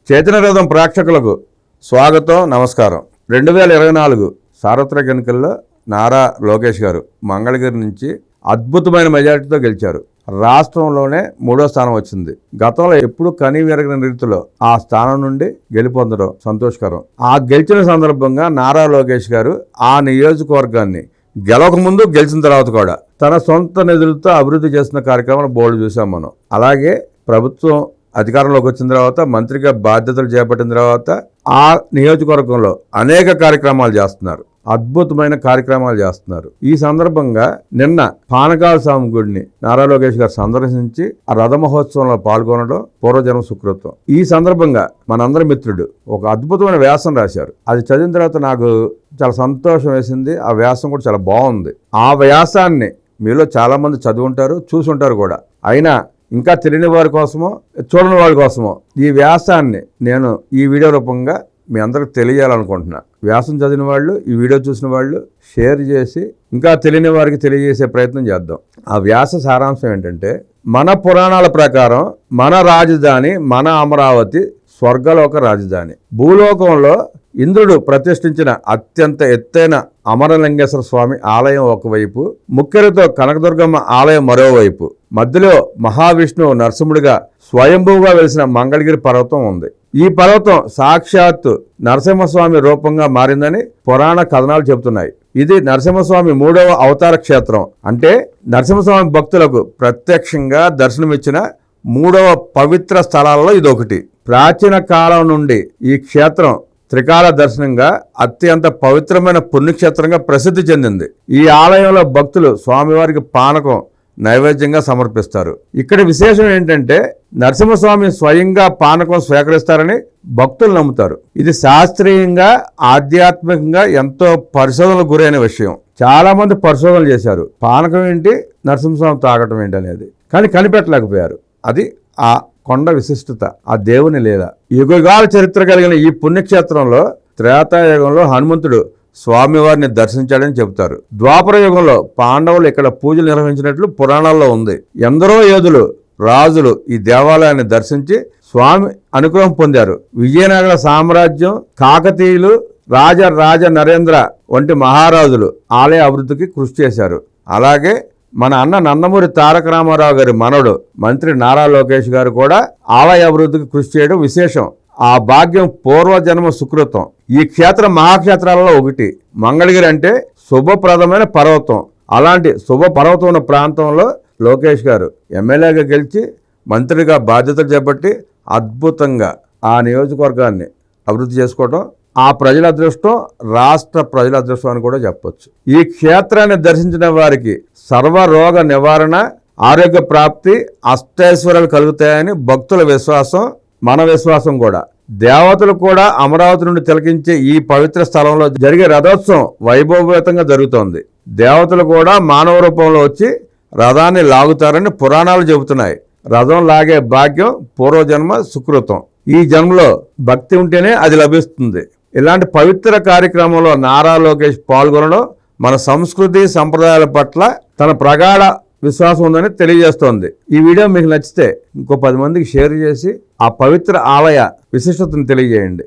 చైతన్య రథం ప్రేక్షకులకు స్వాగతం, నమస్కారం. 2024 సార్వత్రిక ఎన్నికల్లో నారా లోకేష్ గారు మంగళగిరి నుంచి అద్భుతమైన మెజారిటీతో గెలిచారు. రాష్ట్రంలోనే 3వ స్థానం వచ్చింది. గతంలో ఎప్పుడు కని విరగని రీతిలో ఆ స్థానం నుండి గెలుపొందడం సంతోషకరం. ఆ గెలిచిన సందర్భంగా నారా లోకేష్ గారు ఆ నియోజకవర్గాన్ని గెలవకముందు గెలిచిన తర్వాత కూడా తన సొంత నిధులతో అభివృద్ధి చేస్తున్న కార్యక్రమాలు బోల్డ్ చూసాం మనం. అలాగే ప్రభుత్వం అధికారంలోకి వచ్చిన తర్వాత మంత్రిగా బాధ్యతలు చేపట్టిన తర్వాత ఆ నియోజకవర్గంలో అనేక కార్యక్రమాలు చేస్తున్నారు, అద్భుతమైన కార్యక్రమాలు చేస్తున్నారు. ఈ సందర్భంగా నిన్న పానకాల స్వామి గుడిని నారా లోకేష్ గారు సందర్శించి ఆ రథ మహోత్సవంలో పాల్గొనడం పూర్వజన్మ సుకృతం. ఈ సందర్భంగా మనందరి మిత్రుడు ఒక అద్భుతమైన వ్యాసం రాశారు. అది చదివిన తర్వాత నాకు చాలా సంతోషం వేసింది. ఆ వ్యాసం కూడా చాలా బాగుంది. ఆ వ్యాసాన్ని మీలో చాలా మంది చదువుంటారు, చూసుంటారు కూడా. అయినా ఇంకా తెలియని వారి కోసమో చూడని వాళ్ళ కోసమో ఈ వ్యాసాన్ని నేను ఈ వీడియో రూపంగా మీ అందరికి తెలియజేయాలనుకుంటున్నా. వ్యాసం చదివిన వాళ్ళు, ఈ వీడియో చూసిన వాళ్ళు షేర్ చేసి ఇంకా తెలియని వారికి తెలియజేసే ప్రయత్నం చేద్దాం. ఆ వ్యాస సారాంశం ఏంటంటే, మన పురాణాల ప్రకారం మన రాజధాని, మన అమరావతి స్వర్గలోక రాజధాని. భూలోకంలో ఇంద్రుడు ప్రతిష్ఠించిన అత్యంత ఎత్తైన అమరలింగేశ్వర స్వామి ఆలయం ఒకవైపు, ముక్కెరతో కనకదుర్గమ్మ ఆలయం మరోవైపు, మధ్యలో మహావిష్ణువు నరసింహుడిగా స్వయంభూగా వెలిసిన మంగళగిరి పర్వతం ఉంది. ఈ పర్వతం సాక్షాత్తు నరసింహస్వామి రూపంగా మారిందని పురాణ కథనాలు చెబుతున్నాయి. ఇది నరసింహస్వామి 3వ అవతార క్షేత్రం. అంటే నరసింహస్వామి భక్తులకు ప్రత్యక్షంగా దర్శనమిచ్చిన 3వ పవిత్ర స్థలాలలో ఇదొకటి. ప్రాచీన కాలం నుండి ఈ క్షేత్రం త్రికాల దర్శనంగా అత్యంత పవిత్రమైన పుణ్యక్షేత్రంగా ప్రసిద్ధి చెందింది. ఈ ఆలయంలో భక్తులు స్వామివారికి పానకం నైవేద్యంగా సమర్పిస్తారు. ఇక్కడ విశేషం ఏంటంటే, నరసింహస్వామి స్వయంగా పానకం స్వీకరిస్తారని భక్తులు నమ్ముతారు. ఇది శాస్త్రీయంగా, ఆధ్యాత్మికంగా ఎంతో పరిశోధనలకు గురైన విషయం. చాలా మంది పరిశోధనలు చేశారు, పానకం ఏంటి, నరసింహస్వామి తాగటం ఏంటి అనేది. కానీ కనిపెట్టలేకపోయారు. అది ఆ కొండ విశిష్టత, ఆ దేవుని లీల. యుగాల చరిత్ర కలిగిన ఈ పుణ్యక్షేత్రంలో త్రేతాయుగంలో హనుమంతుడు స్వామివారిని దర్శించాడని చెబుతారు. ద్వాపర యుగంలో పాండవులు ఇక్కడ పూజలు నిర్వహించినట్లు పురాణాల్లో ఉంది. ఎందరో యోధులు, రాజులు ఈ దేవాలయాన్ని దర్శించి స్వామి అనుగ్రహం పొందారు. విజయనగర సామ్రాజ్యం, కాకతీయులు, రాజ నరేంద్ర వంటి మహారాజులు ఆలయ అభివృద్ధికి కృషి చేశారు. అలాగే మన అన్న నందమూరి తారక రామారావు గారి మనవడు మంత్రి నారా లోకేష్ గారు కూడా ఆలయ అభివృద్ధికి కృషి చేయడం విశేషం. ఆ భాగ్యం పూర్వజన్మ సుకృతం. ఈ క్షేత్రం మహాక్షేత్రాలలో ఒకటి. మంగళగిరి అంటే శుభప్రదమైన పర్వతం. అలాంటి శుభ పర్వతం ఉన్న ప్రాంతంలో లోకేష్ గారు ఎమ్మెల్యేగా గెలిచి మంత్రిగా బాధ్యతలు చేపట్టి అద్భుతంగా ఆ నియోజకవర్గాన్ని అభివృద్ధి చేసుకోవడం ఆ ప్రజల అదృష్టం, రాష్ట్ర ప్రజల అదృష్టం అని కూడా చెప్పొచ్చు. ఈ క్షేత్రాన్ని దర్శించిన వారికి సర్వరోగ నివారణ, ఆరోగ్య ప్రాప్తి, అష్టైశ్వర్యాలు కలుగుతాయని భక్తుల విశ్వాసం, మన విశ్వాసం కూడా. దేవతలు కూడా అమరావతి నుండి తిలకించే ఈ పవిత్ర స్థలంలో జరిగే రథోత్సవం వైభవపేతంగా జరుగుతోంది. దేవతలు కూడా మానవ రూపంలో వచ్చి రథాన్ని లాగుతారని పురాణాలు చెబుతున్నాయి. రథం లాగే భాగ్యం పూర్వజన్మ సుకృతం. ఈ జన్మలో భక్తి ఉంటేనే అది లభిస్తుంది. ఇలాంటి పవిత్ర కార్యక్రమంలో నారా లోకేష్ పాల్గొనడం మన సంస్కృతి సంప్రదాయాల పట్ల తన ప్రగాఢ విశ్వాసం ఉందని తెలియజేస్తోంది. ఈ వీడియో మీకు నచ్చితే ఇంకో 10 మందికి షేర్ చేసి ఆ పవిత్ర ఆలయ విశిష్టతను తెలియజేయండి.